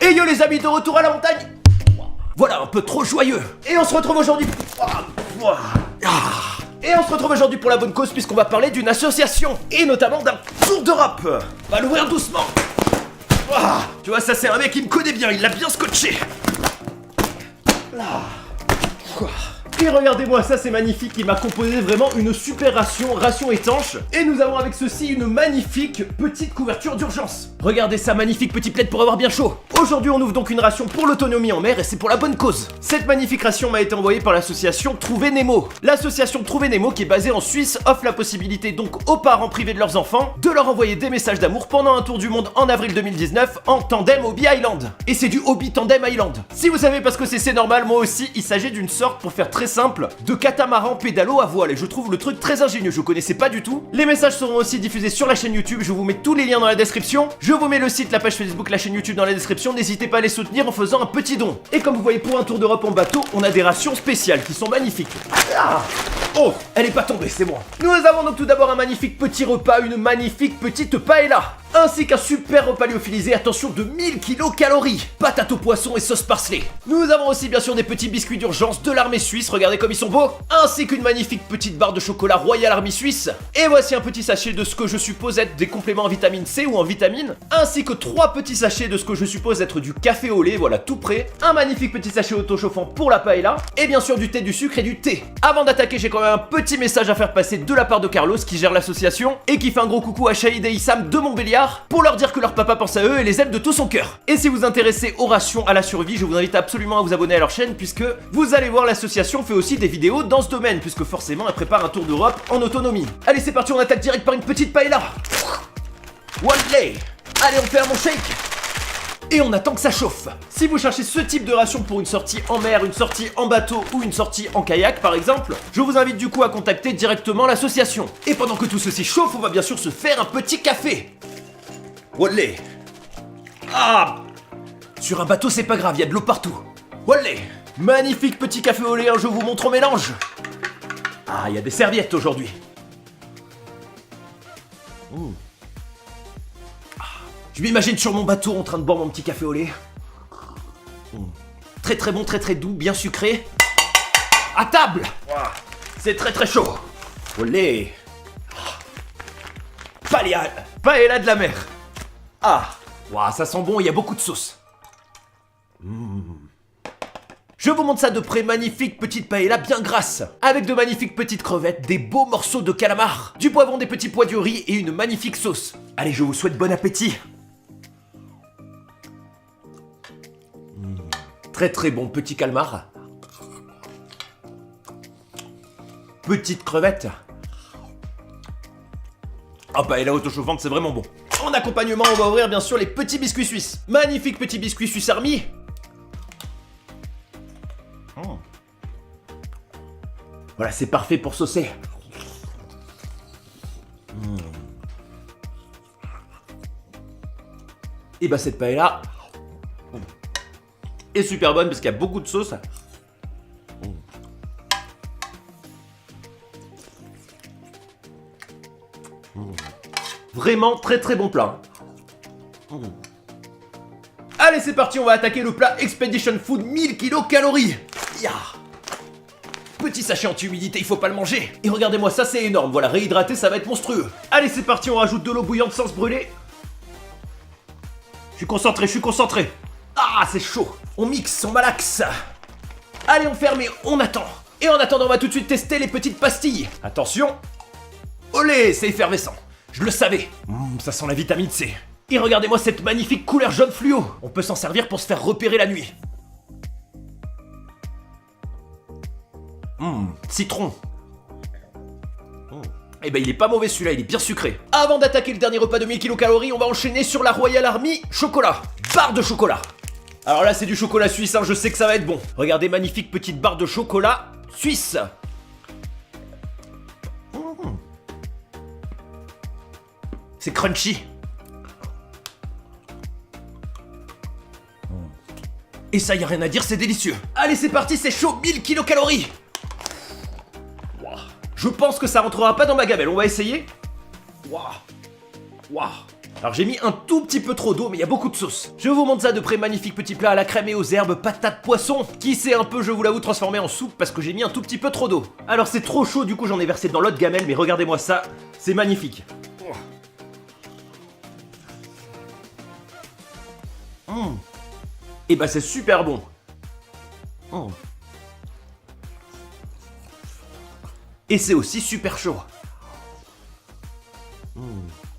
Et yo les amis, de retour à la montagne. Voilà, un peu trop joyeux. Et on se retrouve aujourd'hui... Et on se retrouve aujourd'hui pour la bonne cause puisqu'on va parler d'une association. Et notamment d'un tour de rap. On va l'ouvrir doucement. Tu vois, ça c'est un mec qui me connaît bien, il l'a bien scotché. Et regardez-moi, ça c'est magnifique, il m'a composé vraiment une super ration étanche. Et nous avons avec ceci une magnifique petite couverture d'urgence. Regardez ça, magnifique petit plaid pour avoir bien chaud. Aujourd'hui on ouvre donc une ration pour l'autonomie en mer et c'est pour la bonne cause. Cette magnifique ration m'a été envoyée par l'association Trouver Nemo. L'association Trouver Nemo qui est basée en Suisse offre la possibilité donc aux parents privés de leurs enfants de leur envoyer des messages d'amour pendant un tour du monde en avril 2019 en tandem Hobby Island. Et c'est du Hobby Tandem Island. Si vous savez pas ce que c'est normal, moi aussi, il s'agit d'une sorte, pour faire très simple, de catamaran pédalo à voile et je trouve le truc très ingénieux, je connaissais pas du tout. Les messages seront aussi diffusés sur la chaîne YouTube, je vous mets tous les liens dans la description. Je vous mets le site, la page Facebook, la chaîne YouTube dans la description, n'hésitez pas à les soutenir en faisant un petit don. Et comme vous voyez pour un tour d'Europe en bateau, on a des rations spéciales qui sont magnifiques. Oh, elle est pas tombée, c'est bon. Nous avons donc tout d'abord un magnifique petit repas, une magnifique petite paella, ainsi qu'un super repas lyophilisé, attention, de 1000 kilocalories, patates au poisson et sauce parsley. Nous avons aussi bien sûr des petits biscuits d'urgence de l'armée suisse, regardez comme ils sont beaux, ainsi qu'une magnifique petite barre de chocolat Royal Army Suisse. Et voici un petit sachet de ce que je suppose être des compléments en vitamine C ou en vitamines, ainsi que 3 petits sachets de ce que je suppose être du café au lait, voilà tout prêt, un magnifique petit sachet auto-chauffant pour la paella, et bien sûr du thé, du sucre et du thé. Avant d'attaquer, j'ai quand même un petit message à faire passer de la part de Carlos qui gère l'association et qui fait un gros coucou à Shahid et Issam de Montbéliard pour leur dire que leur papa pense à eux et les aime de tout son cœur. Et si vous vous intéressez aux rations, à la survie, je vous invite absolument à vous abonner à leur chaîne puisque vous allez voir, l'association fait aussi des vidéos dans ce domaine puisque forcément elle prépare un tour d'Europe en autonomie. Allez, c'est parti, on attaque direct par une petite paella. Wallah. Allez, on fait un bon shake. Et on attend que ça chauffe. Si vous cherchez ce type de ration pour une sortie en mer, une sortie en bateau ou une sortie en kayak par exemple, je vous invite du coup à contacter directement l'association. Et pendant que tout ceci chauffe, on va bien sûr se faire un petit café. Wallah. Sur un bateau c'est pas grave, il y a de l'eau partout. Wallah. Magnifique petit café au lait, je vous montre au mélange. Il y a des serviettes aujourd'hui. Je m'imagine sur mon bateau en train de boire mon petit café au lait. Très très bon, très très doux, bien sucré. À table. C'est très très chaud. Olé. Paella de la mer. Ça sent bon, il y a beaucoup de sauce. Je vous montre ça de près, magnifique petite paella bien grasse, avec de magnifiques petites crevettes, des beaux morceaux de calamar, du poivron, des petits pois du riz et une magnifique sauce. Allez, je vous souhaite bon appétit. Très très bon petit calmar. Petite crevette. Paella auto-chauffante, c'est vraiment bon. En accompagnement, on va ouvrir bien sûr les petits biscuits suisses. Magnifique petit biscuit suisse Army. Voilà, c'est parfait pour saucer. Et cette paella est super bonne parce qu'il y a beaucoup de sauce. Vraiment très très bon plat. Allez, c'est parti, on va attaquer le plat Expedition Food 1000 kilocalories. Petit sachet anti-humidité, il faut pas le manger. Et regardez-moi ça, c'est énorme. Voilà, réhydraté, ça va être monstrueux. Allez, c'est parti, on rajoute de l'eau bouillante sans se brûler. Je suis concentré. C'est chaud. On mixe, on malaxe. Allez, on ferme et on attend. Et en attendant, on va tout de suite tester les petites pastilles. Attention. Olé, c'est effervescent. Je le savais. Ça sent la vitamine C. Et regardez-moi cette magnifique couleur jaune fluo. On peut s'en servir pour se faire repérer la nuit. Citron. Il est pas mauvais celui-là, il est bien sucré. Avant d'attaquer le dernier repas de 1000 kilocalories, on va enchaîner sur la Royal Army chocolat. Barre de chocolat. Alors là, c'est du chocolat suisse, je sais que ça va être bon. Regardez, magnifique petite barre de chocolat suisse. C'est crunchy. Et ça, y a rien à dire, c'est délicieux. Allez, c'est parti, c'est chaud, 1000 kilocalories. Je pense que ça rentrera pas dans ma gamelle, on va essayer. Alors j'ai mis un tout petit peu trop d'eau, mais il y a beaucoup de sauce. Je vous montre ça de près, magnifique petit plat à la crème et aux herbes, patates, poisson, qui s'est un peu, je vous l'avoue, transformé en soupe parce que j'ai mis un tout petit peu trop d'eau. Alors c'est trop chaud, du coup j'en ai versé dans l'autre gamelle, mais regardez-moi ça, c'est magnifique. Et bah c'est super bon. Et c'est aussi super chaud.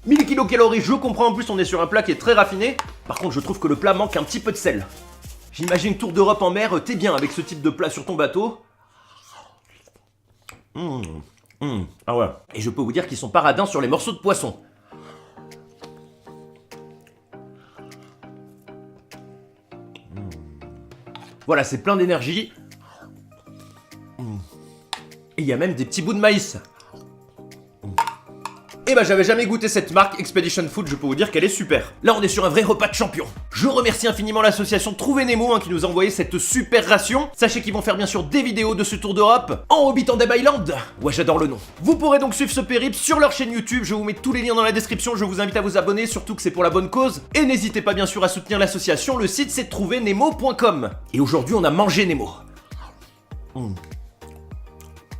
1000 kilocalories, je comprends, en plus on est sur un plat qui est très raffiné. Par contre je trouve que le plat manque un petit peu de sel. J'imagine tour d'Europe en mer, t'es bien avec ce type de plat sur ton bateau. Ah ouais. Et je peux vous dire qu'ils sont paradins sur les morceaux de poisson. Voilà, c'est plein d'énergie. Et il y a même des petits bouts de maïs. Et bah j'avais jamais goûté cette marque Expedition Food, je peux vous dire qu'elle est super. Là on est sur un vrai repas de champion. Je remercie infiniment l'association Trouver Nemo qui nous a envoyé cette super ration. Sachez qu'ils vont faire bien sûr des vidéos de ce tour d'Europe en Hobbit en Deb Island. Ouais, j'adore le nom. Vous pourrez donc suivre ce périple sur leur chaîne YouTube, je vous mets tous les liens dans la description, je vous invite à vous abonner, surtout que c'est pour la bonne cause. Et n'hésitez pas bien sûr à soutenir l'association, le site c'est trouvernemo.com. Et aujourd'hui on a mangé Nemo.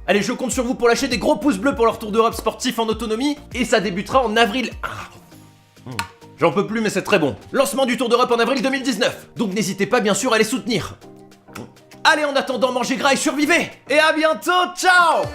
Allez, je compte sur vous pour lâcher des gros pouces bleus pour leur tour d'Europe sportif en autonomie, et ça débutera en avril. J'en peux plus, mais c'est très bon. Lancement du tour d'Europe en avril 2019, donc n'hésitez pas bien sûr à les soutenir. Allez, en attendant, mangez gras et survivez. Et à bientôt, ciao.